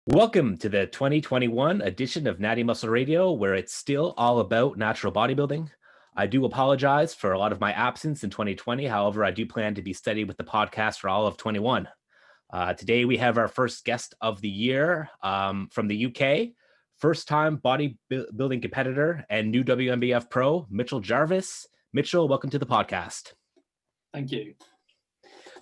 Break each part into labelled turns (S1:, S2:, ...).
S1: Welcome to the 2021 edition of Natty Muscle Radio, where it's still all about natural bodybuilding. I do apologize for a lot of my absence in 2020. However, I do plan to be steady with the podcast for all of 21. Today, we have our first guest of the year from the UK, first-time bodybuilding competitor and new WMBF pro, Mitchell Jarvis. Mitchell, welcome to the podcast.
S2: Thank you.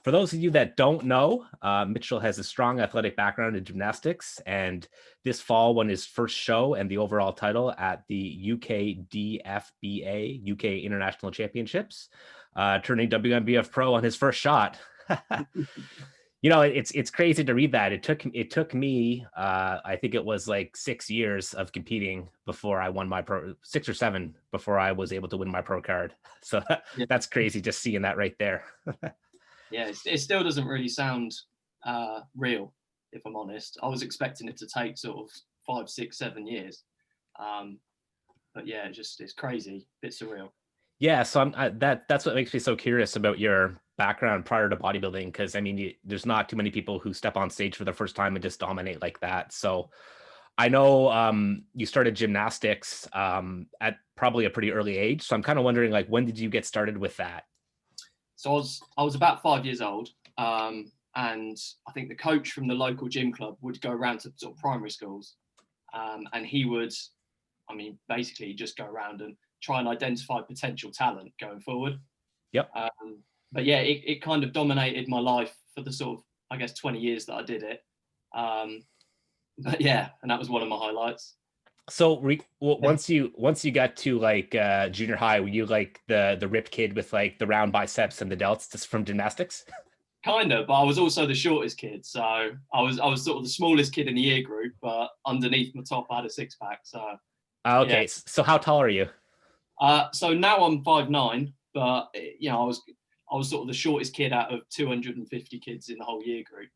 S1: For those of you that don't know, Mitchell has a strong athletic background in gymnastics, and this fall won his first show and the overall title at the UKDFBA, UK International Championships, turning WMBF pro on his first shot. You know, it's crazy to read that. It took me, I think it was like 6 years of competing before I won my pro, 6 or 7 before I was able to win my pro card. So that's crazy just seeing that right there.
S2: Yeah, it still doesn't really sound real, if I'm honest. I was expecting it to take sort of 5, 6, 7 years. But yeah, it's crazy, a bit surreal.
S1: Yeah, so that's what makes me so curious about your background prior to bodybuilding, because I mean, there's not too many people who step on stage for the first time and just dominate like that. So I know you started gymnastics at probably a pretty early age. So I'm kind of wondering, like, when did you get started with that?
S2: So I was about 5 years old, and I think the coach from the local gym club would go around to sort of primary schools, and he would, basically just go around and try and identify potential talent going forward.
S1: Yep.
S2: But yeah, it kind of dominated my life for the sort of, I guess, 20 years that I did it. But yeah, and that was one of my highlights.
S1: So once you got to like junior high, were you like the ripped kid with like the round biceps and the delts just from gymnastics?
S2: Kind of, but I was also the shortest kid, so I was sort of the smallest kid in the year group, but underneath my top I had a 6-pack. So
S1: okay, yeah. So how tall are you?
S2: So now I'm 5'9", but you know, I was sort of the shortest kid out of 250 kids in the whole year group,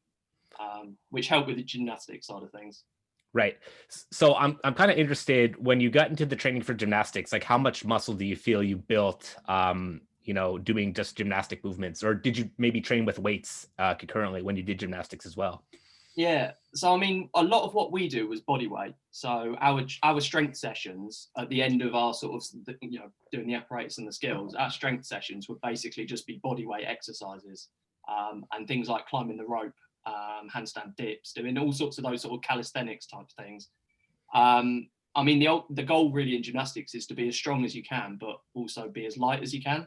S2: which helped with the gymnastics side of things.
S1: Right. So I'm kind of interested, when you got into the training for gymnastics, like how much muscle do you feel you built, you know, doing just gymnastic movements, or did you maybe train with weights concurrently when you did gymnastics as well?
S2: Yeah. So, I mean, a lot of what we do was body weight. So our strength sessions at the end of our sort of, you know, doing the apparatus and the skills, our strength sessions would basically just be body weight exercises, and things like climbing the rope, handstand dips, doing all sorts of those sort of calisthenics type things. I mean, the goal really in gymnastics is to be as strong as you can, but also be as light as you can.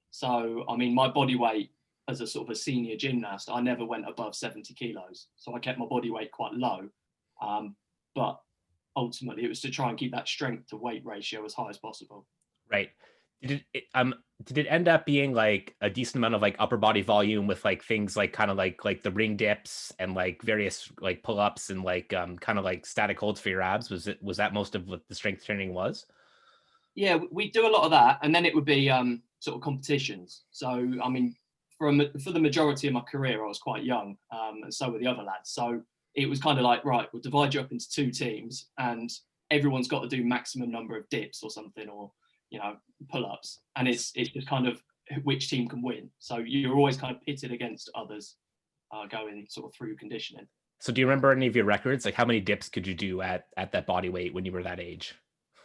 S2: So, I mean, my body weight as a sort of a senior gymnast, I never went above 70 kilos. So I kept my body weight quite low. But ultimately it was to try and keep that strength to weight ratio as high as possible.
S1: Right. Did it end up being like a decent amount of like upper body volume with like things like kind of like the ring dips and like various like pull-ups and like kind of like static holds for your abs? Was that most of what the strength training was?
S2: Yeah, we do a lot of that, and then it would be sort of competitions. So I mean, for the majority of my career, I was quite young, and so were the other lads. So it was kind of like, right, we'll divide you up into 2 teams, and everyone's got to do maximum number of dips or something, or you know, pull-ups, and it's just kind of which team can win. So you're always kind of pitted against others, going sort of through conditioning.
S1: So do you remember any of your records? Like how many dips could you do at that body weight when you were that age?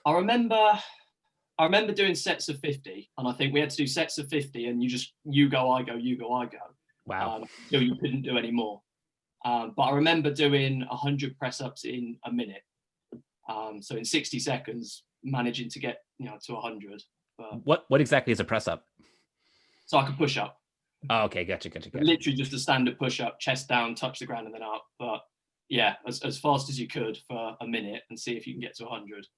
S2: I remember doing sets of 50, and I think we had to do sets of 50, and you go, I go, you go, I go.
S1: Wow.
S2: So you couldn't do any more. But I remember doing 100 press-ups in a minute. So in 60 seconds, managing to get, you know, to 100.
S1: But what exactly is a press-up?
S2: So I could push up.
S1: Oh, okay, gotcha.
S2: Literally just a standard push-up, chest down, touch the ground, and then up. But yeah, as fast as you could for a minute, and see if you can get to 100.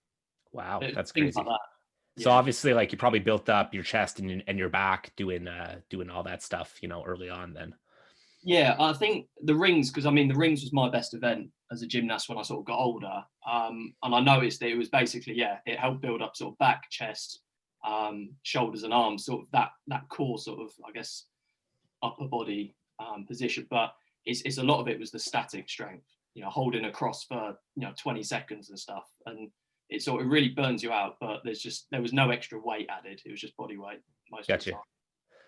S1: Wow, that's
S2: things
S1: crazy.
S2: like that.
S1: So obviously, like you probably built up your chest and your back doing all that stuff, you know, early on then.
S2: Yeah, I think the rings, because I mean, the rings was my best event as a gymnast when I sort of got older. And I noticed that it was basically, yeah, it helped build up sort of back, chest, shoulders and arms, sort of that core sort of, I guess, upper body position. But it's a lot of it was the static strength, you know, holding across for, you know, 20 seconds and stuff. And it sort of really burns you out, but there was no extra weight added. It was just body weight most of the time.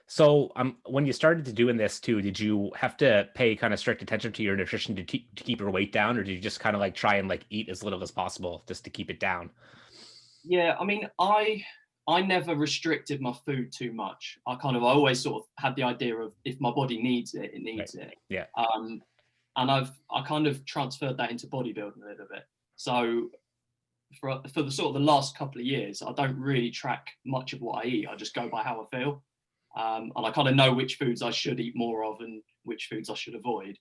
S1: So when you started to doing this too, did you have to pay kind of strict attention to your nutrition to keep your weight down, or did you just kind of like try and like eat as little as possible just to keep it down?
S2: Yeah, I mean, I never restricted my food too much. I always sort of had the idea of if my body needs it, it
S1: Right.
S2: needs it.
S1: Yeah.
S2: And I kind of transferred that into bodybuilding a little bit. So for the sort of the last couple of years, I don't really track much of what I eat. I just go by how I feel. And I kind of know which foods I should eat more of and which foods I should avoid.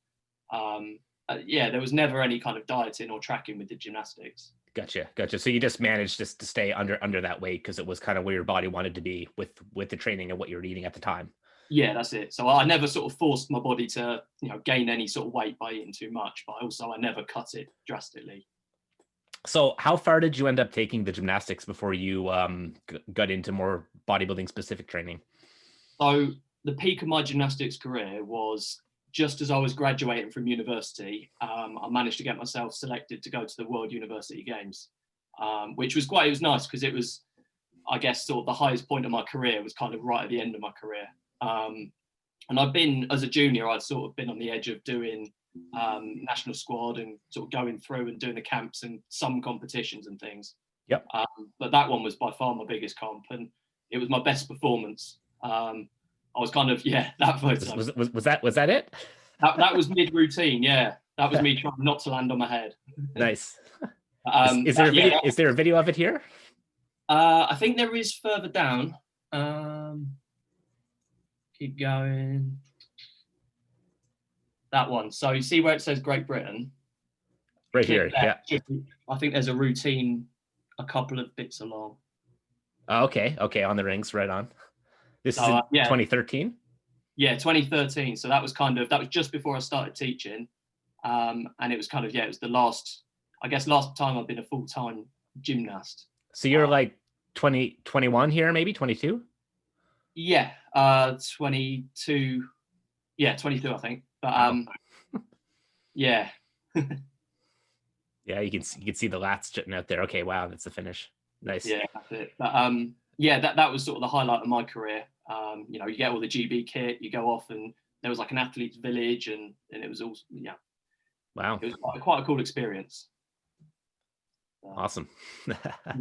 S2: Yeah, there was never any kind of dieting or tracking with the gymnastics.
S1: Gotcha. So you just managed just to stay under that weight because it was kind of where your body wanted to be with the training and what you were eating at the time.
S2: Yeah, that's it. So I never sort of forced my body to, gain any sort of weight by eating too much, but also I never cut it drastically.
S1: So how far did you end up taking the gymnastics before you got into more bodybuilding specific training?
S2: So the peak of my gymnastics career was just as I was graduating from university. I managed to get myself selected to go to the World University Games, which was it was nice because it was, I guess, sort of the highest point of my career was kind of right at the end of my career. And I've been, as a junior, I'd sort of been on the edge of doing national squad and sort of going through and doing the camps and some competitions and things.
S1: Yep.
S2: But that one was by far my biggest comp, and it was my best performance. I was kind of, that photo.
S1: Was that it?
S2: That was mid routine. Yeah, that was me trying not to land on my head.
S1: Nice. Is there a video? Is there a video of it here?
S2: I think there is further down. Keep going. That one. So you see where it says Great Britain?
S1: Right here. Yeah.
S2: I think there's a routine a couple of bits along.
S1: Okay. On the rings, right on. This is 2013?
S2: Yeah, 2013. So that was just before I started teaching. And it was kind of, it was the last time I've been a full-time gymnast.
S1: So you're like 21 here, maybe 22?
S2: Yeah, 22. Yeah, 22, I think. But yeah.
S1: Yeah, you can see the lats jutting out there. Okay, wow, that's the finish. Nice.
S2: Yeah, that's it. But that was sort of the highlight of my career. You get all the GB kit, you go off, and there was like an athlete's village, and it was all
S1: Wow.
S2: It was quite a cool experience.
S1: Awesome.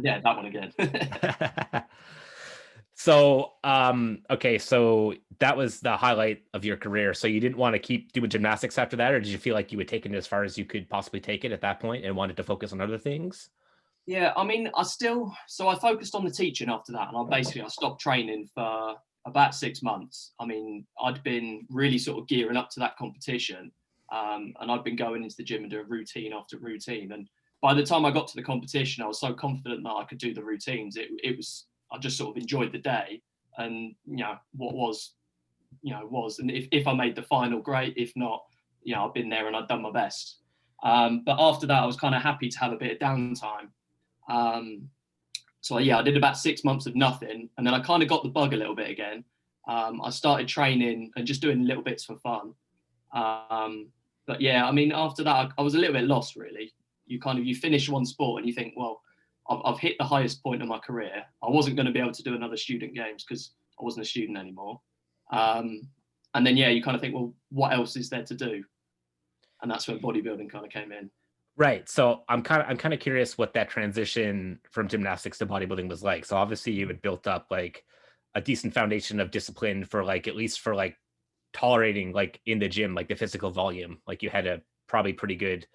S2: Yeah, that one again.
S1: So, okay, so that was the highlight of your career. So you didn't want to keep doing gymnastics after that, or did you feel like you had taken it as far as you could possibly take it at that point and wanted to focus on other things?
S2: Yeah, I mean, I focused on the teaching after that, and I stopped training for about 6 months. I mean, I'd been really sort of gearing up to that competition, and I'd been going into the gym and doing routine after routine. And by the time I got to the competition, I was so confident that I could do the routines. I just sort of enjoyed the day, and what was, and if I made the final, great. If not, I've been there and I'd done my best. But after that, I was kind of happy to have a bit of downtime. So I did about 6 months of nothing, and then I kind of got the bug a little bit again. I started training and just doing little bits for fun. But yeah, I mean, after that, I was a little bit lost, really. You finish one sport and you think, well, I've hit the highest point of my career. I wasn't going to be able to do another student games because I wasn't a student anymore. And then, you kind of think, well, what else is there to do? And that's when bodybuilding kind of came in.
S1: Right. So I'm kind of curious what that transition from gymnastics to bodybuilding was like. So obviously you had built up like a decent foundation of discipline for like, at least for like tolerating like in the gym, like the physical volume. Like you had a probably pretty good,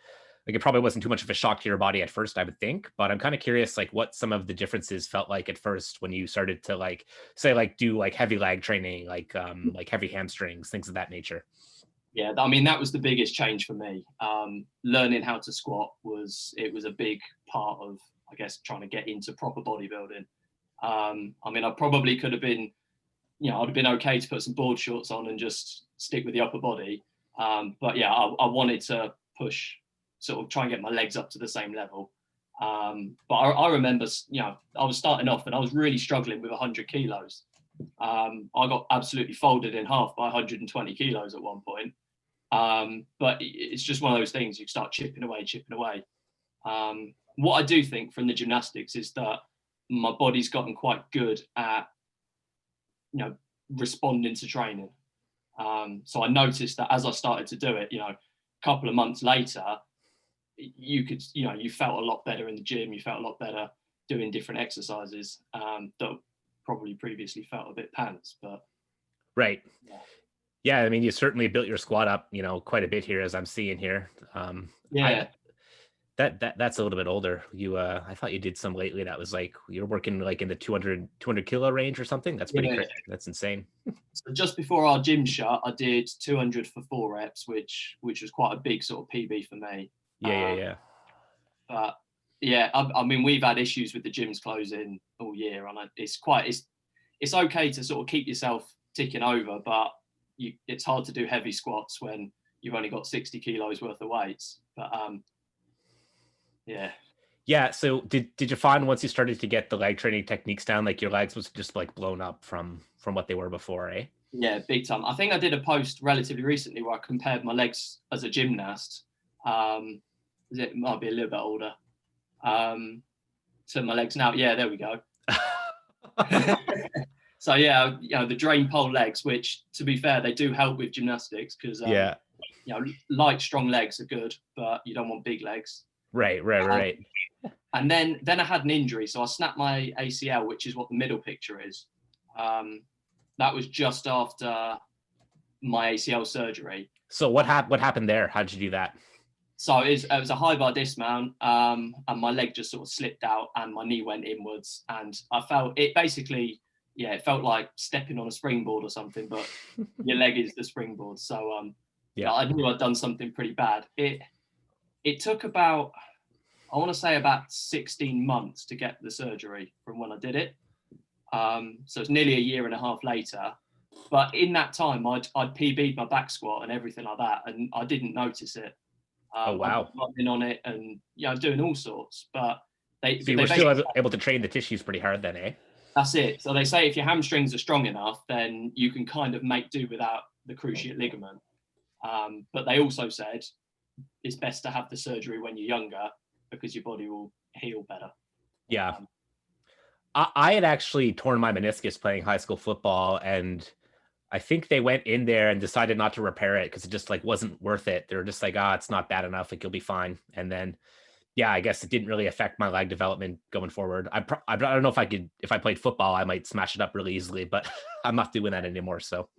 S1: like it probably wasn't too much of a shock to your body at first, I would think. But I'm kind of curious like what some of the differences felt like at first when you started to like say like do like heavy lag training, like heavy hamstrings, things of that nature.
S2: Yeah, I mean, that was the biggest change for me. Learning how to squat was a big part of, I guess, trying to get into proper bodybuilding. I mean, I probably could have been, I'd have been okay to put some board shorts on and just stick with the upper body. But yeah, I wanted to push, sort of try and get my legs up to the same level. But I remember, I was starting off and I was really struggling with 100 kilos. I got absolutely folded in half by 120 kilos at one point. But it's just one of those things, you start chipping away. What I do think from the gymnastics is that my body's gotten quite good at, responding to training. So I noticed that as I started to do it, a couple of months later, you could, you felt a lot better in the gym. You felt a lot better doing different exercises that probably previously felt a bit pants, but.
S1: Right. Yeah. I mean, you certainly built your squat up, quite a bit here, as I'm seeing here.
S2: Yeah.
S1: That's a little bit older. I thought you did some lately that was like you're working like in the 200 kilo range or something. That's pretty crazy. That's insane.
S2: So just before our gym shut, I did 200 for 4 reps, which was quite a big sort of PB for me.
S1: Yeah.
S2: But yeah, I mean, we've had issues with the gyms closing all year, and it's okay to sort of keep yourself ticking over, but it's hard to do heavy squats when you've only got 60 kilos worth of weights. But yeah.
S1: So did you find once you started to get the leg training techniques down, like your legs was just like blown up from what they were before, eh?
S2: Yeah, big time. I think I did a post relatively recently where I compared my legs as a gymnast. It might be a little bit older. To my legs now. Yeah, there we go. So yeah, the drain pole legs, which to be fair, they do help with gymnastics because light, strong legs are good, but you don't want big legs.
S1: Right.
S2: And then I had an injury, so I snapped my ACL, which is what the middle picture is. That was just after my ACL surgery.
S1: So what happened there? How did you do that?
S2: So it was a high bar dismount, and my leg just sort of slipped out, and my knee went inwards, and I felt it basically. Yeah, it felt like stepping on a springboard or something, but your leg is the springboard. So I knew I'd done something pretty bad. It took about, I want to say about 16 months to get the surgery from when I did it. So it's nearly a year and a half later. But in that time, I'd PB'd my back squat and everything like that, and I didn't notice it.
S1: Oh wow!
S2: I was on it and doing all sorts, but
S1: you were still able to train the tissues pretty hard then, eh?
S2: That's it. So they say if your hamstrings are strong enough, then you can kind of make do without the cruciate ligament. But they also said it's best to have the surgery when you're younger because your body will heal better.
S1: Yeah. I had actually torn my meniscus playing high school football, and I think they went in there and decided not to repair it because it just like wasn't worth it. They were just like, it's not bad enough. Like you'll be fine. And then I guess it didn't really affect my leg development going forward. I don't know if I played football, I might smash it up really easily, but I'm not doing that anymore. So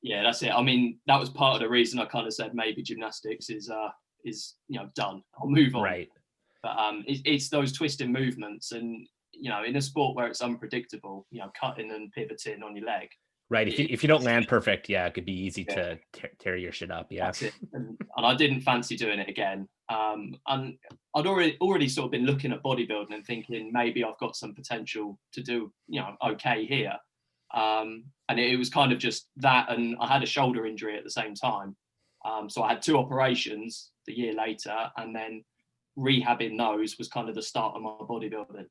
S2: yeah, that's it. I mean, that was part of the reason I kind of said maybe gymnastics is done. I'll move on.
S1: Right.
S2: But it's those twisting movements, and in a sport where it's unpredictable, cutting and pivoting on your leg.
S1: Right. If you don't land perfect, it could be easy to tear your shit up. Yeah.
S2: That's it. And I didn't fancy doing it again. And I'd already sort of been looking at bodybuilding and thinking maybe I've got some potential to do, okay here. And it was kind of just that, and I had a shoulder injury at the same time. So I had 2 operations the year later, and then rehabbing those was kind of the start of my bodybuilding.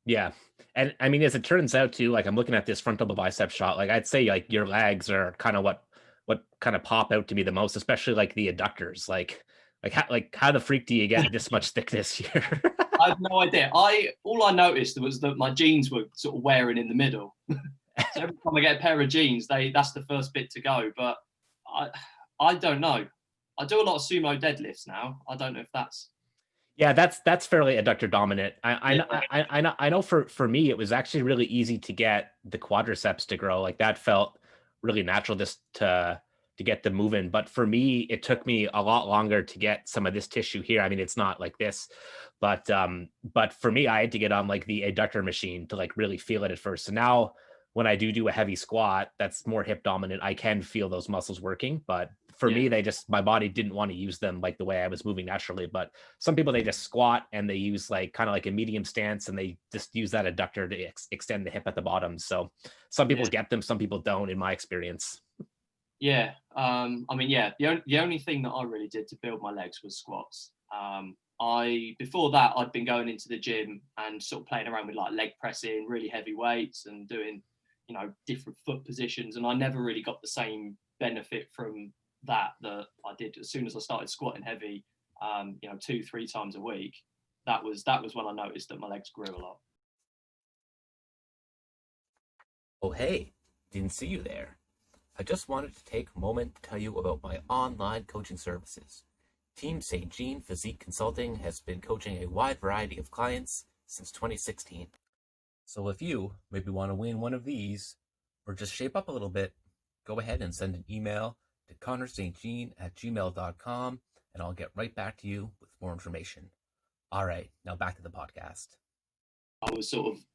S1: Yeah. And I mean, as it turns out too, like I'm looking at this front double bicep shot, like I'd say like your legs are kind of what kind of pop out to me the most, especially like the adductors. Like how the freak do you get this much thickness here?
S2: I have no idea. All I noticed was that my jeans were sort of wearing in the middle. So every time I get a pair of jeans, that's the first bit to go. But I don't know. I do a lot of sumo deadlifts now. I don't know if that's.
S1: Yeah, that's fairly adductor dominant. I know for me it was actually really easy to get the quadriceps to grow. Like that felt really natural just to get them moving. But for me, it took me a lot longer to get some of this tissue here. I mean, it's not like this, but for me, I had to get on like the adductor machine to like really feel it at first. So now when I do a heavy squat that's more hip dominant, I can feel those muscles working. But for me, my body didn't want to use them like the way I was moving naturally. But some people, they just squat and they use like kind of like a medium stance and they just use that adductor to extend the hip at the bottom. So some people get them, some people don't, in my experience.
S2: Yeah. I mean, the only thing that I really did to build my legs was squats. Before that, I'd been going into the gym and sort of playing around with like leg pressing, really heavy weights and doing, different foot positions. And I never really got the same benefit from that I did as soon as I started squatting heavy, 2-3 times a week. That was when I noticed that my legs grew a lot.
S1: Oh, hey, didn't see you there.
S3: I just wanted to take a moment to tell you about my online coaching services. Team St. Jean Physique Consulting has been coaching a wide variety of clients since 2016. So if you maybe want to win one of these, or just shape up a little bit, go ahead and send an email to connorstjean@gmail.com, and I'll get right back to you with more information. All right, now back to the podcast.
S2: I was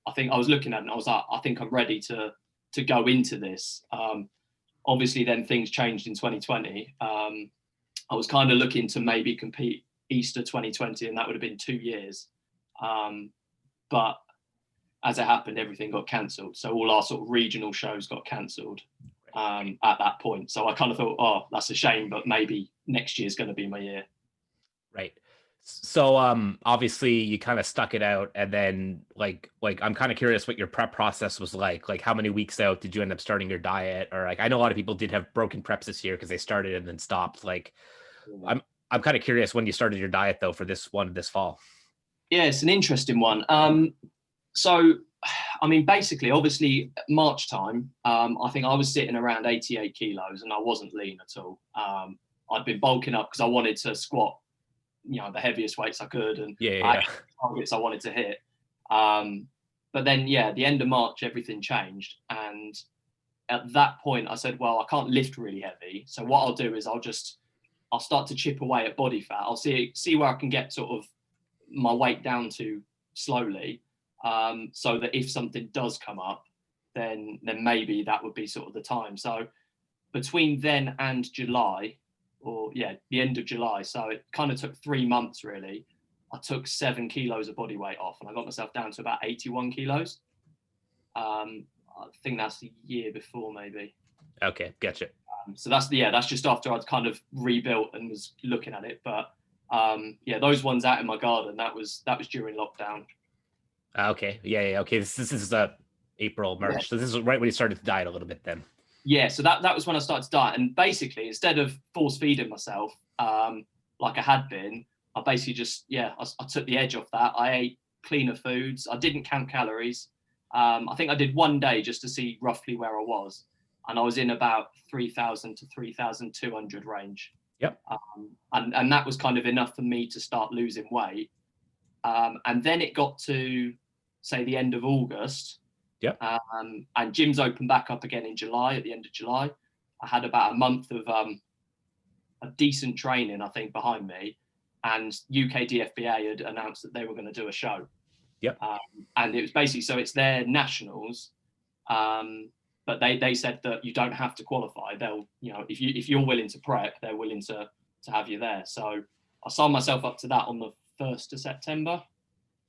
S2: I think I was looking at it and I was like, I think I'm ready to go into this. Obviously then things changed in 2020. I was kind of looking to maybe compete Easter 2020, and that would have been 2 years. But as it happened, everything got cancelled. So all our sort of regional shows got cancelled at that point. So I kind of thought, oh, that's a shame, but maybe next year's going to be my year.
S1: Right. So obviously you kind of stuck it out, and then like I'm kind of curious what your prep process was like. Like how many weeks out did you end up starting your diet? Or like I know a lot of people did have broken preps this year because they started and then stopped. Like I'm kind of curious when you started your diet though for this fall.
S2: Yeah, it's an interesting one. So I mean, basically, obviously March time, I think I was sitting around 88 kilos and I wasn't lean at all. I'd been bulking up because I wanted to squat, the heaviest weights I could, and I had targets I wanted to hit. But then, the end of March, everything changed. And at that point I said, well, I can't lift really heavy. So what I'll do is I'll start to chip away at body fat. I'll see where I can get sort of my weight down to slowly, so that if something does come up, then maybe that would be sort of the time. So between then and July, the end of July, so it kind of took 3 months really, I took 7 kilos of body weight off and I got myself down to about 81 kilos. I think that's the year before maybe.
S1: Okay, gotcha.
S2: So that's just after I'd kind of rebuilt and was looking at it. But those ones out in my garden, that was during lockdown.
S1: Okay, okay. This is April, March. Yeah. So this is right when you started to diet a little bit then.
S2: Yeah, so that was when I started to diet, and basically instead of force feeding myself like I had been, I basically just I took the edge off that. I ate cleaner foods. I didn't count calories. I think I did one day just to see roughly where I was, and I was in about 3,000 to 3,200 range.
S1: Yep.
S2: And that was kind of enough for me to start losing weight. And then it got to say the end of August.
S1: Yep.
S2: And gyms opened back up again in July, at the end of July. I had about a month of a decent training, I think, behind me. And UK DFBA had announced that they were going to do a show.
S1: Yep.
S2: And it was basically, so it's their nationals. But they said that you don't have to qualify. They'll, if you're willing to prep, they're willing to have you there. So I signed myself up to that on the 1st of September.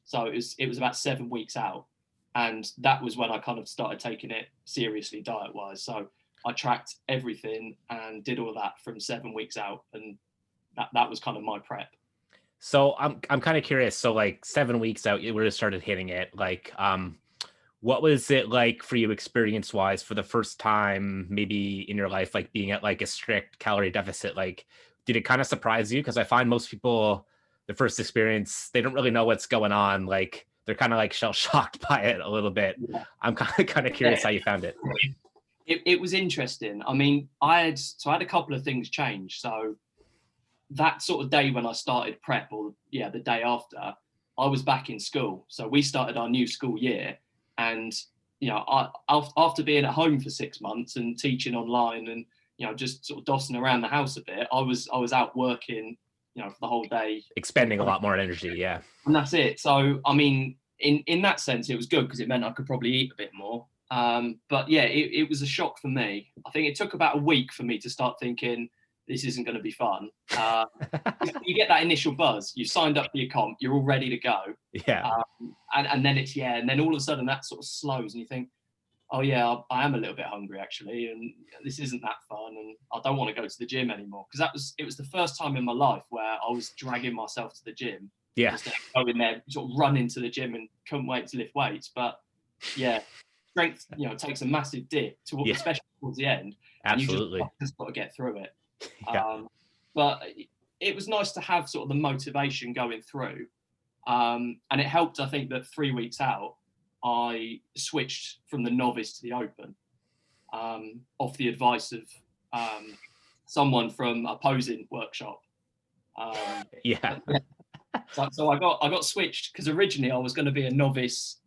S2: So it was about 7 weeks out. And that was when I kind of started taking it seriously diet-wise. So I tracked everything and did all that from 7 weeks out. And that was kind of my prep.
S1: So I'm kind of curious. So like 7 weeks out, you really started hitting it. Like, what was it like for you experience-wise for the first time, maybe in your life, like being at like a strict calorie deficit? Like, did it kind of surprise you? Because I find most people, the first experience, they don't really know what's going on. Like, they're kind of like shell-shocked by it a little bit. Yeah. I'm kind of curious how you found it.
S2: It was interesting. I mean, I had a couple of things change. So that sort of day when I started prep, or the day after, I was back in school. So we started our new school year, and I after being at home for 6 months and teaching online and just sort of dossing around the house a bit, I was out working for the whole day,
S1: expending a lot more energy. Yeah.
S2: And that's it. So, I mean, in that sense, it was good because it meant I could probably eat a bit more. But it was a shock for me. I think it took about a week for me to start thinking, this isn't going to be fun. You get that initial buzz. You signed up for your comp. You're all ready to go.
S1: Yeah.
S2: And then and then all of a sudden that sort of slows and you think, oh yeah, I am a little bit hungry actually, and this isn't that fun, and I don't want to go to the gym anymore, because it was the first time in my life where I was dragging myself to the gym.
S1: Yeah.
S2: Going there, sort of running to the gym and couldn't wait to lift weights. But strength, takes a massive dip, especially towards the end.
S1: Absolutely.
S2: And you just got to get through it.
S1: Yeah.
S2: But it was nice to have sort of the motivation going through. And it helped, I think, that 3 weeks out, I switched from the novice to the open. off the advice of someone from a posing workshop.
S1: Yeah.
S2: So I got switched because originally I was going to be a novice,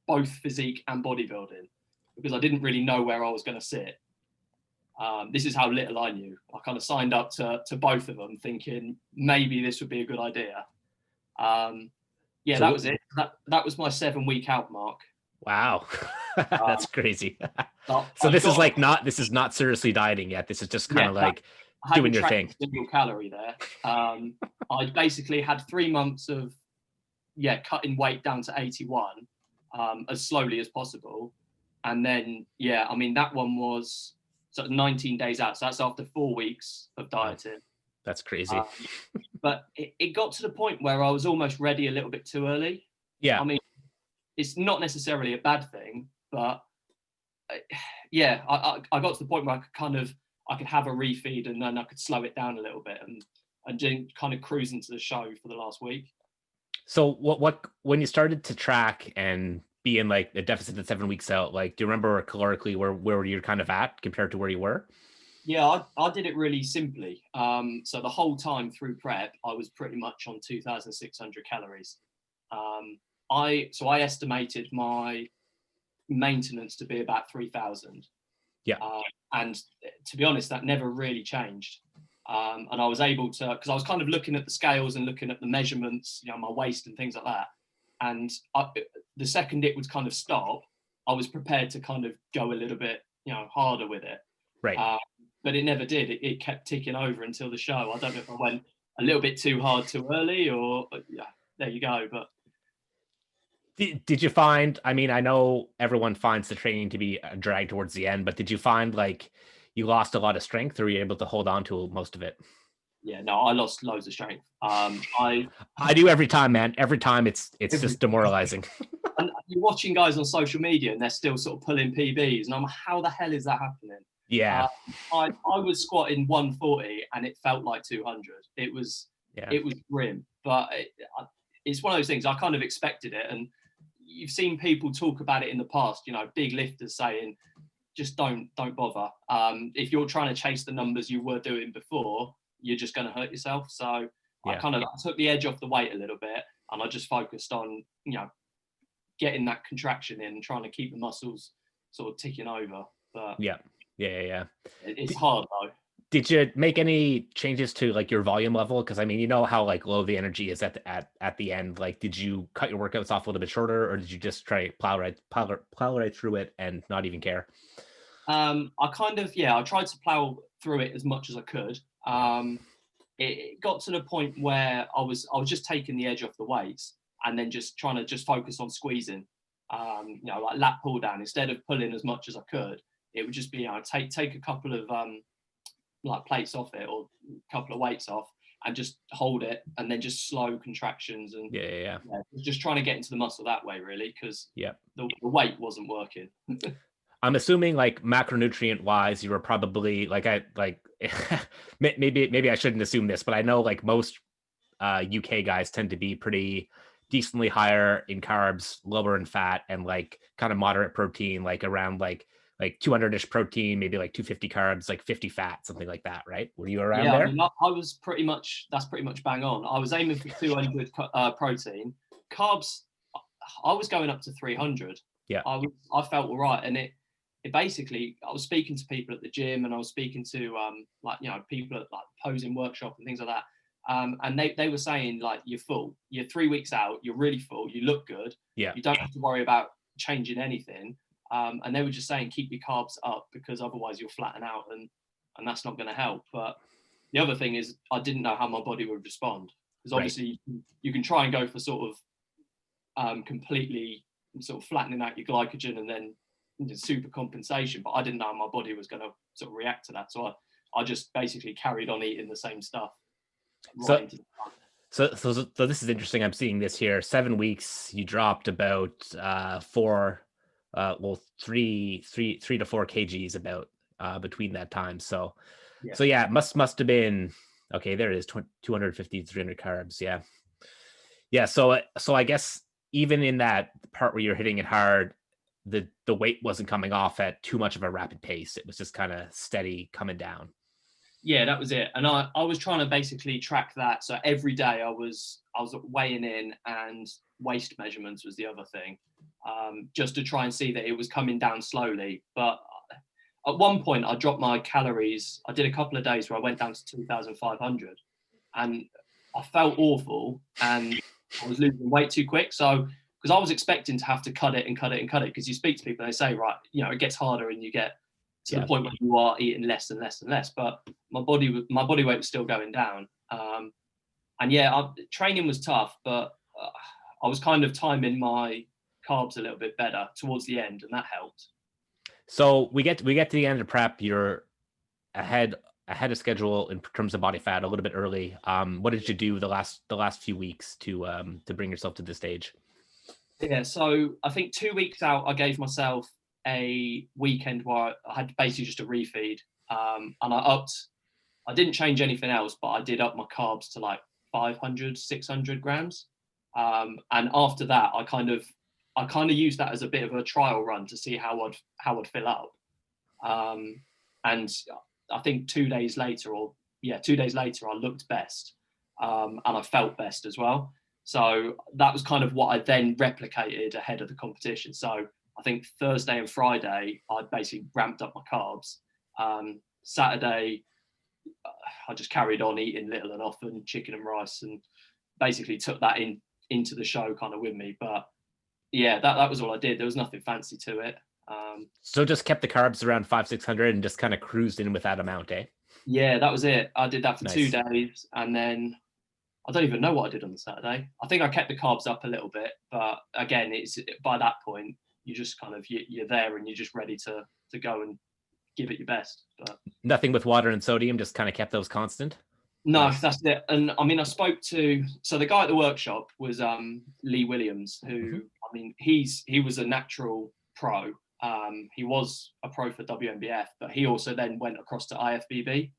S2: both physique and bodybuilding, because I didn't really know where I was going to sit. This is how little I knew. I kind of signed up to both of them thinking maybe this would be a good idea. Yeah, so that was it. That was my 7-week out mark.
S1: Wow. That's crazy. So this is not seriously dieting yet. This is just kind of like doing your thing.
S2: Single calorie there. I basically had 3 months of cutting weight down to 81 as slowly as possible. And then I mean that one was sort of 19 days out. So that's after 4 weeks of dieting.
S1: That's crazy.
S2: But it got to the point where I was almost ready a little bit too early.
S1: Yeah.
S2: I mean, it's not necessarily a bad thing, but I got to the point where I could have a refeed and then I could slow it down a little bit and just kind of cruise into the show for the last week.
S1: So what when you started to track and be in like the deficit at 7 weeks out, like, do you remember calorically where you're kind of at compared to where you were?
S2: Yeah, I did it really simply. So the whole time through prep, I was pretty much on 2,600 calories. I estimated my maintenance to be about 3,000.
S1: Yeah.
S2: And to be honest, that never really changed. And I was able to, because I was kind of looking at the scales and looking at the measurements, you know, my waist and things like that. And the second it would kind of stop, I was prepared to kind of go a little bit, you know, harder with it.
S1: Right.
S2: But it never did. It kept ticking over until the show. I don't know if I went a little bit too hard too early or there you go. But
S1: did you find, I mean, I know everyone finds the training to be a drag towards the end, but did you find like you lost a lot of strength, or were you able to hold on to most of it?
S2: Yeah, no, I lost loads of strength. I
S1: do every time, man. Every time it's just demoralizing.
S2: And you're watching guys on social media and they're still sort of pulling PBs, and I'm like, how the hell is that happening?
S1: Yeah.
S2: I was squatting 140 and it felt like 200. It was grim, but it's one of those things I kind of expected it. And you've seen people talk about it in the past, you know, big lifters saying, just don't bother. If you're trying to chase the numbers you were doing before, you're just going to hurt yourself. So I took the edge off the weight a little bit, and I just focused on, you know, getting that contraction in, trying to keep the muscles sort of ticking over. But
S1: yeah.
S2: It's hard though.
S1: Did you make any changes to like your volume level? Because I mean, you know how like low the energy is at the end. Like, did you cut your workouts off a little bit shorter, or did you just try plow right through it and not even care?
S2: I tried to plow through it as much as I could. It got to the point where I was just taking the edge off the weights and then just trying to focus on squeezing. You know, like lat pull down, instead of pulling as much as I could, it would just be, you know, take a couple of like plates off it or a couple of weights off and just hold it, and then just slow contractions and just trying to get into the muscle that way, really, because the weight wasn't working.
S1: I'm assuming like macronutrient wise, you were probably maybe I shouldn't assume this, but I know like most UK guys tend to be pretty decently higher in carbs, lower in fat, and like kind of moderate protein, like around like 200-ish protein, maybe like 250 carbs, like 50 fat, something like that, right? Were you around there?
S2: I mean, I was that's pretty much bang on. I was aiming for 200 protein. Carbs, I was going up to 300.
S1: Yeah.
S2: I felt all right. And it basically, I was speaking to people at the gym, and I was speaking to like, you know, people at like posing workshop and things like that. And they were saying like, you're full, you're 3 weeks out, you're really full, you look good.
S1: Yeah.
S2: You don't have to worry about changing anything. And they were just saying, keep your carbs up, because otherwise you'll flatten out, and that's not going to help. But the other thing is, I didn't know how my body would respond, because obviously you can try and go for sort of completely sort of flattening out your glycogen and then super compensation, but I didn't know how my body was going to sort of react to that. So I just basically carried on eating the same stuff.
S1: So this is interesting. I'm seeing this here. 7 weeks, you dropped about 3 to 4 kgs about between that time. So it must have been okay. There it is, 250 to 300 carbs. Yeah. So I guess even in that part where you're hitting it hard, the weight wasn't coming off at too much of a rapid pace. It was just kind of steady coming down.
S2: Yeah, that was it. And I was trying to basically track that. So every day I was weighing in, and waist measurements was the other thing, just to try and see that it was coming down slowly. But at one point I dropped my calories. I did a couple of days where I went down to 2,500, and I felt awful, and I was losing weight too quick. So, because I was expecting to have to cut it, because you speak to people and they say, right, you know, it gets harder and you get to the point where you are eating less and less and less. But my body weight was still going down. And yeah, training was tough, but I was kind of timing my carbs a little bit better towards the end, and that helped.
S1: So we get to the end of prep. You're ahead of schedule in terms of body fat, a little bit early. What did you do the last few weeks to bring yourself to this stage?
S2: Yeah, so I think 2 weeks out, I gave myself a weekend where I had basically just a refeed, and I didn't change anything else, but I did up my carbs to like 500, 600 grams. And after that, I kind of used that as a bit of a trial run to see how I'd fill up. And I think 2 days later, I looked best, and I felt best as well. So that was kind of what I then replicated ahead of the competition. So I think Thursday and Friday, I basically ramped up my carbs. Saturday, I just carried on eating little and often, chicken and rice, and basically took that into the show kind of with me. But yeah, that was all I did. There was nothing fancy to it.
S1: So just kept the carbs around 500-600 and just kind of cruised in with that amount, eh?
S2: Yeah, that was it. I did that for
S1: Nice.
S2: 2 days, and then I don't even know what I did on the Saturday. I think I kept the carbs up a little bit, but again, it's by that point you just kind of you're there and you're just ready to go and give it your best. But
S1: nothing with water and sodium, just kind of kept those constant.
S2: no,
S1: Nice.
S2: That's it. And I mean, I spoke to the guy at the workshop was Lee Williams, who I mean, he was a natural pro. He was a pro for WNBF, but he also then went across to IFBB.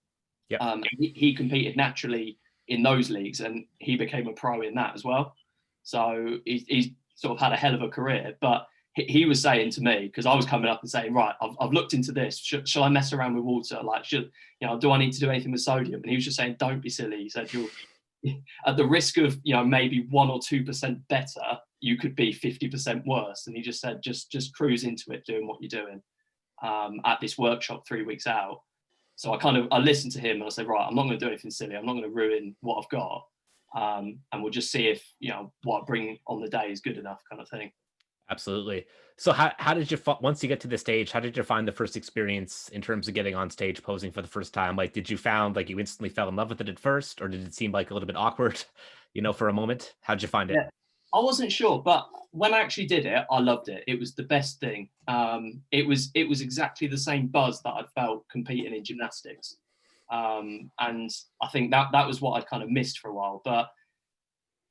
S1: Yeah.
S2: He competed naturally in those leagues, and he became a pro in that as well. So he's sort of had a hell of a career. But he was saying to me, because I was coming up and saying, right, I've looked into this. Shall I mess around with water? Like, do I need to do anything with sodium? And he was just saying, don't be silly. He said, you're at the risk of, maybe 1 or 2% better, you could be 50% worse. And he just said, just cruise into it, doing what you're doing at this workshop 3 weeks out. So I listened to him and I said, right, I'm not going to do anything silly. I'm not going to ruin what I've got. And we'll just see if, what I bring on the day is good enough, kind of thing.
S1: Absolutely. So how did you, once you get to the stage, how did you find the first experience in terms of getting on stage posing for the first time? Like, did you found like you instantly fell in love with it at first, or did it seem like a little bit awkward, for a moment? How'd you find it?
S2: Yeah, I wasn't sure, but when I actually did it, I loved it. It was the best thing. It was exactly the same buzz that I'd felt competing in gymnastics. And I think that was what I'd kind of missed for a while. But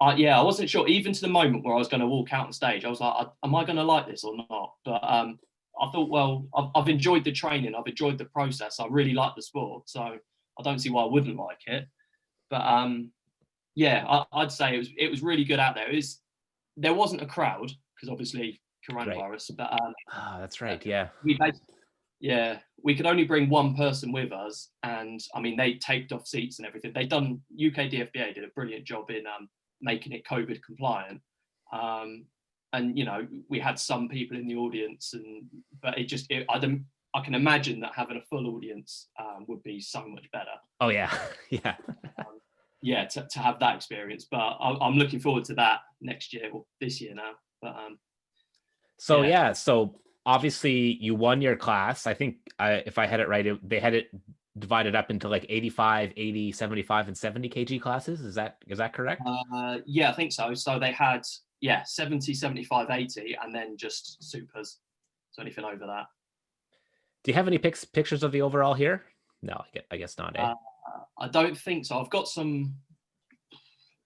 S2: I wasn't sure, even to the moment where I was going to walk out on stage. I was like, am I going to like this or not? But I thought, well, I've enjoyed the training. I've enjoyed the process. I really like the sport. So I don't see why I wouldn't like it. But I'd say it was really good out there. There wasn't a crowd because obviously coronavirus. Right. But
S1: that's right. Yeah.
S2: We could only bring one person with us, and I mean they taped off seats and everything. UK DFBA did a brilliant job in making it COVID compliant. And we had some people in the audience, but I can imagine that having a full audience would be so much better.
S1: Oh yeah, yeah.
S2: To have that experience, but I'm looking forward to that next year or this year now. But
S1: so obviously you won your class. I think if I had it right, they had it divided up into like 85, 80, 75, and 70 kg classes. Is that correct?
S2: Yeah, I think so. So they had 70, 75, 80, and then just supers. So anything over that.
S1: Do you have any pictures of the overall here? No, I guess not. Eh?
S2: I don't think so. I've got some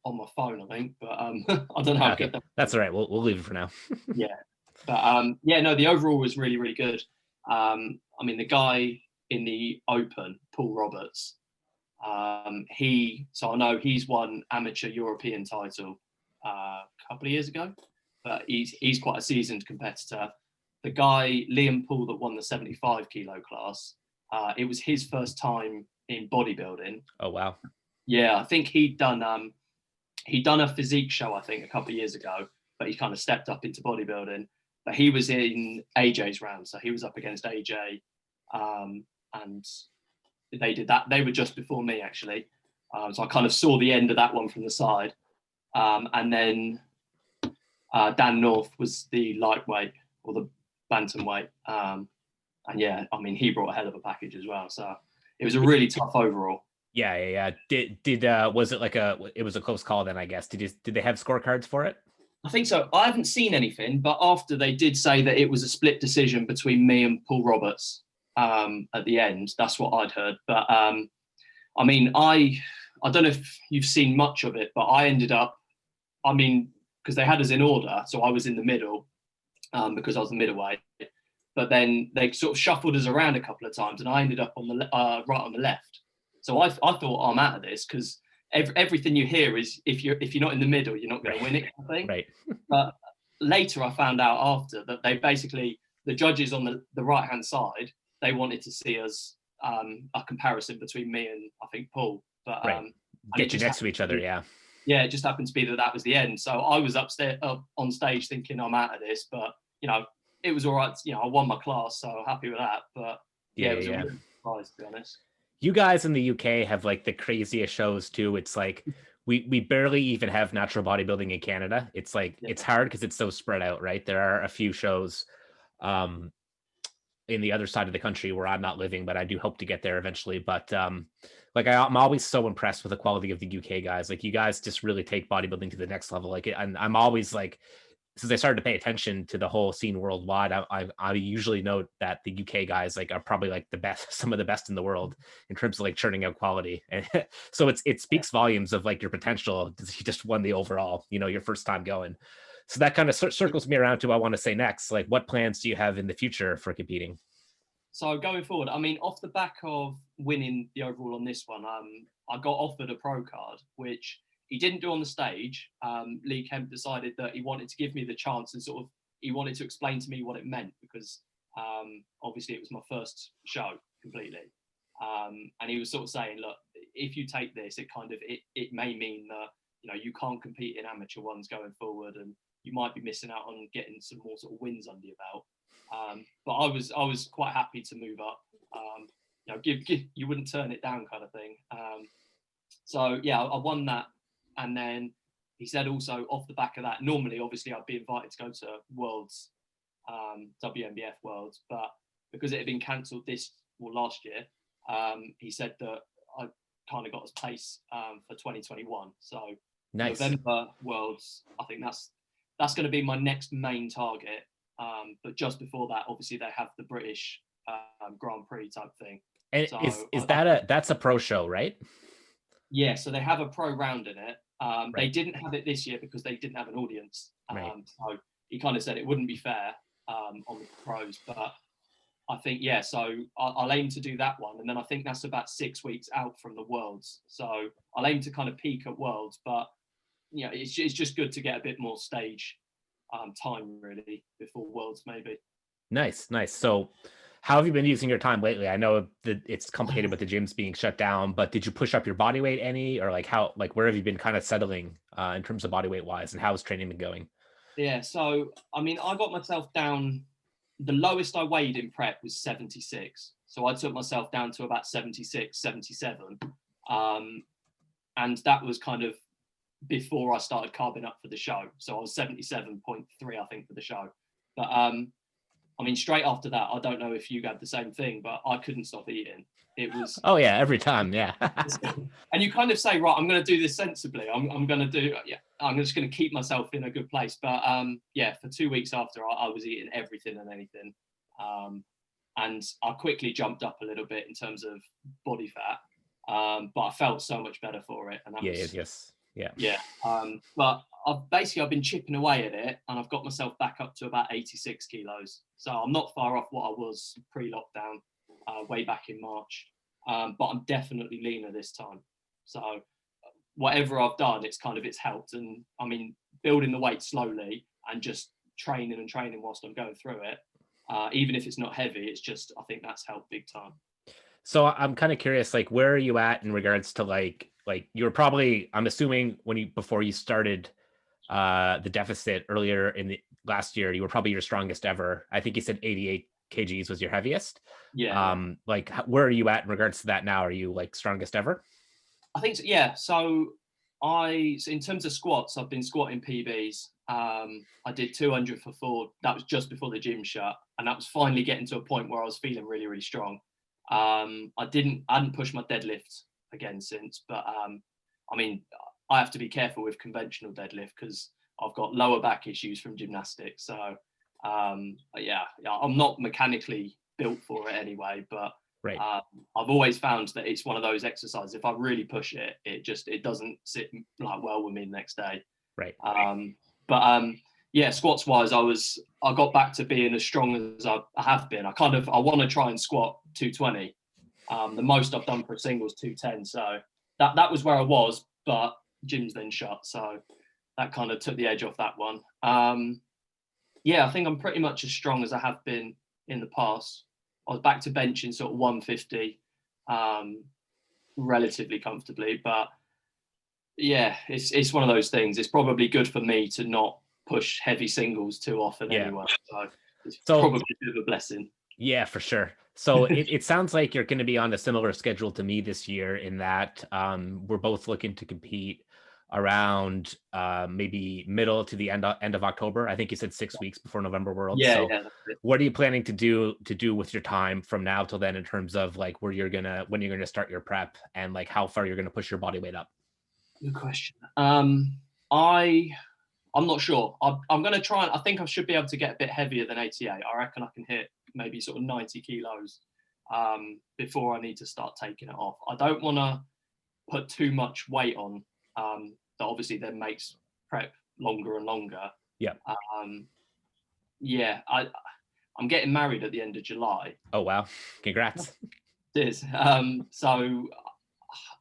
S2: on my phone, I think, but I don't know how to get them.
S1: That's all right. We'll leave it for now.
S2: Yeah, but no, the overall was really, really good. I mean, the guy in the Open, Paul Roberts, so I know he's won amateur European title a couple of years ago, but he's quite a seasoned competitor. the guy Liam Poole that won the 75 kilo class, it was his first time in bodybuilding.
S1: Oh wow.
S2: Yeah, I think he'd done a physique show, I think, a couple of years ago, but he kind of stepped up into bodybuilding. But he was in AJ's round, so he was up against AJ, and they did that. They were just before me, actually. So I kind of saw the end of that one from the side. And then Dan North was the lightweight or the bantamweight. And yeah, I mean, he brought a hell of a package as well. So it was a really tough overall.
S1: Yeah. Did was it like it was a close call then, I guess. Did they have scorecards for it?
S2: I think so. I haven't seen anything, but after they did say that it was a split decision between me and Paul Roberts at the end. That's what I'd heard. But I mean, I don't know if you've seen much of it, but I ended up, I mean, because they had us in order, so I was in the middle because I was the middleweight. But then they sort of shuffled us around a couple of times, and I ended up on the right on the left. So I thought, I'm out of this, because everything you hear is if you're not in the middle, you're not going to win it, I think.
S1: Right.
S2: But later I found out after that they basically, the judges on the right hand side, they wanted to see us a comparison between me and I think Paul. But
S1: right. Get you next to each other, yeah.
S2: Yeah, it just happened to be that was the end. So I was up on stage thinking I'm out of this, but you know, it was all right. You know, I won my class, so happy with that. But yeah, it was a real surprise, to be honest.
S1: You guys in the UK have like the craziest shows too. It's like we barely even have natural bodybuilding in Canada. It's like it's hard because it's so spread out, right? There are a few shows in the other side of the country where I'm not living, but I do hope to get there eventually. But like I'm always so impressed with the quality of the UK guys. Like you guys just really take bodybuilding to the next level. Like I'm always like, since I started to pay attention to the whole scene worldwide, I usually note that the UK guys like are probably like the best, some of the best in the world in terms of like churning out quality. And so it speaks volumes of like your potential. You just won the overall, you know, your first time going. So that kind of circles me around to what I want to say next. Like, what plans do you have in the future for competing?
S2: So going forward, I mean, off the back of winning the overall on this one, I got offered a pro card, which he didn't do on the stage. Lee Kemp decided that he wanted to give me the chance and sort of, he wanted to explain to me what it meant, because obviously it was my first show completely. And he was sort of saying, look, if you take this, it may mean that, you know, you can't compete in amateur ones going forward, and you might be missing out on getting some more sort of wins under your belt. But I was quite happy to move up. You know, you wouldn't turn it down, kind of thing. So yeah, I won that. And then he said also off the back of that, normally, obviously, I'd be invited to go to Worlds, WNBF Worlds, but because it had been cancelled last year, he said that I kind of got his place for 2021. So nice. November Worlds, I think that's going to be my next main target. But just before that, obviously, they have the British Grand Prix type thing.
S1: And
S2: so
S1: that's a pro show, right?
S2: Yeah, so they have a pro round in it. Right. They didn't have it this year because they didn't have an audience. Right. So he kind of said it wouldn't be fair on the pros, but I think, yeah, so I'll aim to do that one. And then I think that's about 6 weeks out from the Worlds. So I'll aim to kind of peak at Worlds, but you know, it's just good to get a bit more stage time really before Worlds maybe.
S1: Nice. So how have you been using your time lately? I know that it's complicated with the gyms being shut down, but did you push up your body weight any, or where have you been kind of settling in terms of body weight wise, and how's training been going?
S2: Yeah, so I mean, I got myself down, the lowest I weighed in prep was 76. So I took myself down to about 76, 77. And that was kind of before I started carving up for the show. So I was 77.3, I think, for the show. But I mean, straight after that, I don't know if you had the same thing, but I couldn't stop eating. It was.
S1: Oh yeah, every time, yeah.
S2: And you kind of say, right, I'm going to do this sensibly. I'm going to do, yeah, I'm just going to keep myself in a good place. But yeah, for 2 weeks after, I was eating everything and anything. And I quickly jumped up a little bit in terms of body fat, but I felt so much better for it. And that Yeah. But I've been chipping away at it, and I've got myself back up to about 86 kilos. So I'm not far off what I was pre-lockdown, way back in March. But I'm definitely leaner this time. So whatever I've done, it's helped. And I mean, building the weight slowly and just training whilst I'm going through it, Even if it's not heavy, it's just, I think that's helped big time.
S1: So I'm kind of curious, like, where are you at in regards to like you were probably, I'm assuming before you started the deficit earlier in the last year, you were probably your strongest ever. I think you said 88 kgs was your heaviest.
S2: Yeah.
S1: Like, where are you at in regards to that now? Are you like strongest ever?
S2: I think so, yeah. So in terms of squats, I've been squatting PBs. I did 200 for 4. That was just before the gym shut, and that was finally getting to a point where I was feeling really, really strong. I hadn't pushed my deadlift again since, but I mean, I have to be careful with conventional deadlift because I've got lower back issues from gymnastics. So yeah, I'm not mechanically built for it anyway, but
S1: Right.
S2: I've always found that it's one of those exercises. If I really push it, it doesn't sit like well with me the next day.
S1: Right.
S2: Yeah, squats wise, I got back to being as strong as I have been. I want to try and squat 220. The most I've done for a single is 210. So that was where I was, but gym's then shut. So that kind of took the edge off that one. Yeah, I think I'm pretty much as strong as I have been in the past. I was back to benching sort of 150 relatively comfortably, but yeah, it's one of those things. It's probably good for me to not push heavy singles too often anyway. So it's probably a bit of a blessing.
S1: Yeah, for sure. So it sounds like you're going to be on a similar schedule to me this year in that we're both looking to compete around maybe middle to the end of October. I think you said 6 weeks before November World.
S2: Yeah,
S1: so
S2: yeah.
S1: what are you planning to do with your time from now till then in terms of like when you're gonna start your prep and like how far you're gonna push your body weight up?
S2: Good question. I'm not sure. I'm going to try. I think I should be able to get a bit heavier than 88. I reckon I can hit maybe sort of 90 kilos before I need to start taking it off. I don't want to put too much weight on that obviously then makes prep longer and longer.
S1: Yeah.
S2: Yeah, I'm getting married at the end of July.
S1: Oh, wow. Congrats.
S2: It is. So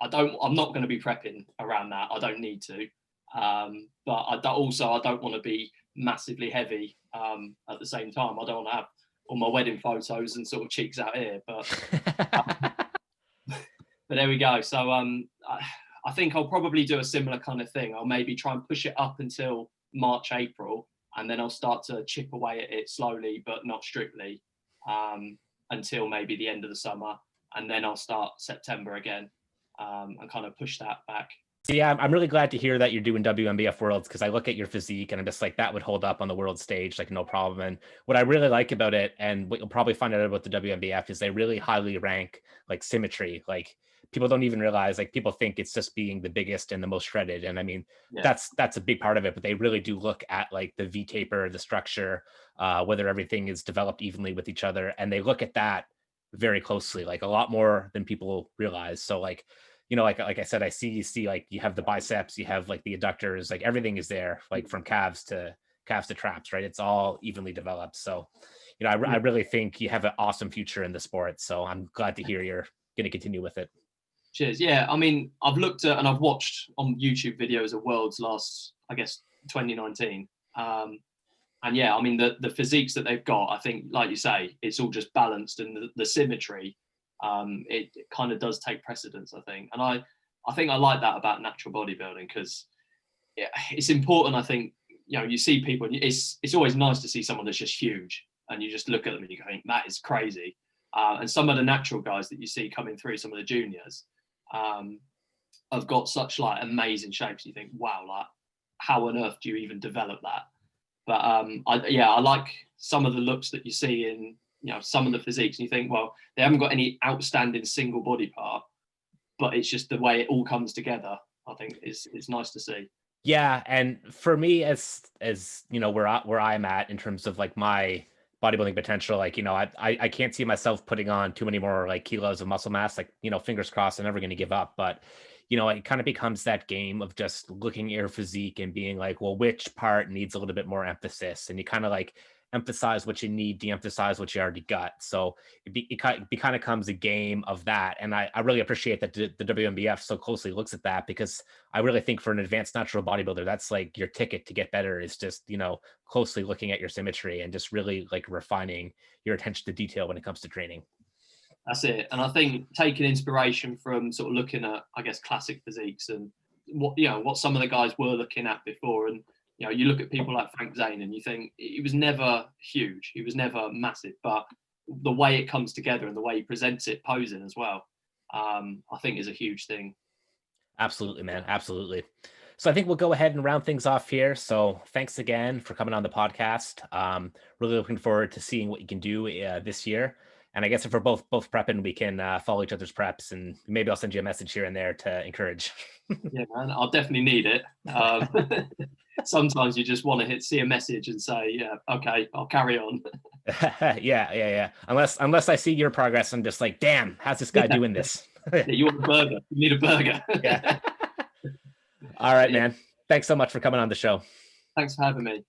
S2: I'm not going to be prepping around that. I don't need to. But I don't want to be massively heavy at the same time. I don't want to have all my wedding photos and sort of cheeks out here. But there we go. So I think I'll probably do a similar kind of thing. I'll maybe try and push it up until March, April, and then I'll start to chip away at it slowly, but not strictly, until maybe the end of the summer. And then I'll start September again and kind of push that back.
S1: So yeah, I'm really glad to hear that you're doing WMBF Worlds because I look at your physique and I'm just like, that would hold up on the world stage, like no problem. And what I really like about it, and what you'll probably find out about the WMBF, is they really highly rank like symmetry. Like people don't even realize, like people think it's just being the biggest and the most shredded. And I mean, that's a big part of it, but they really do look at like the V taper, the structure, whether everything is developed evenly with each other. And they look at that very closely, like a lot more than people realize. So like, you know, like I said, I see like you have the biceps, you have like the adductors, like everything is there, like from calves to traps, right? It's all evenly developed. So, you know, I really think you have an awesome future in the sport. So I'm glad to hear you're going to continue with it.
S2: Cheers. Yeah, I mean, I've looked at and I've watched on YouTube videos of Worlds last, I guess, 2019. And yeah, I mean, the physiques that they've got, I think, like you say, it's all just balanced, and the symmetry, it kind of does take precedence, I think. And I think I like that about natural bodybuilding because it's important. I think, you know, you see people, and it's always nice to see someone that's just huge, and you just look at them and you go, that is crazy. And some of the natural guys that you see coming through, some of the juniors, have got such like amazing shapes. You think, wow, like how on earth do you even develop that? But I like some of the looks that you see in, you know, some of the physiques, and you think, well, they haven't got any outstanding single body part, but it's just the way it all comes together. I think it's nice to see.
S1: Yeah, and for me, as you know, where I'm at in terms of like my bodybuilding potential, like, you know, I can't see myself putting on too many more like kilos of muscle mass. Like, you know, fingers crossed, I'm never going to give up, but you know, it kind of becomes that game of just looking at your physique and being like, well, which part needs a little bit more emphasis? And you kind of like emphasize what you need, de-emphasize what you already got. So it kind of comes a game of that. And I really appreciate that the WNBF so closely looks at that, because I really think for an advanced natural bodybuilder, that's like your ticket to get better, is just, you know, closely looking at your symmetry and just really like refining your attention to detail when it comes to training.
S2: That's it. And I think taking inspiration from sort of looking at, I guess, classic physiques and what some of the guys were looking at before. And, you know, you look at people like Frank Zane and you think he was never huge. He was never massive, but the way it comes together and the way he presents it posing as well, I think is a huge thing.
S1: Absolutely, man. Absolutely. So I think we'll go ahead and round things off here. So thanks again for coming on the podcast. Really looking forward to seeing what you can do this year. And I guess if we're both prepping, we can follow each other's preps, and maybe I'll send you a message here and there to encourage.
S2: Yeah, man, I'll definitely need it. Sometimes you just want to see a message and say, yeah, okay, I'll carry on.
S1: Yeah. Unless I see your progress, I'm just like, damn, how's this guy doing this?
S2: Yeah, you want a burger? You need a burger.
S1: Yeah. All right, man. Thanks so much for coming on the show.
S2: Thanks for having me.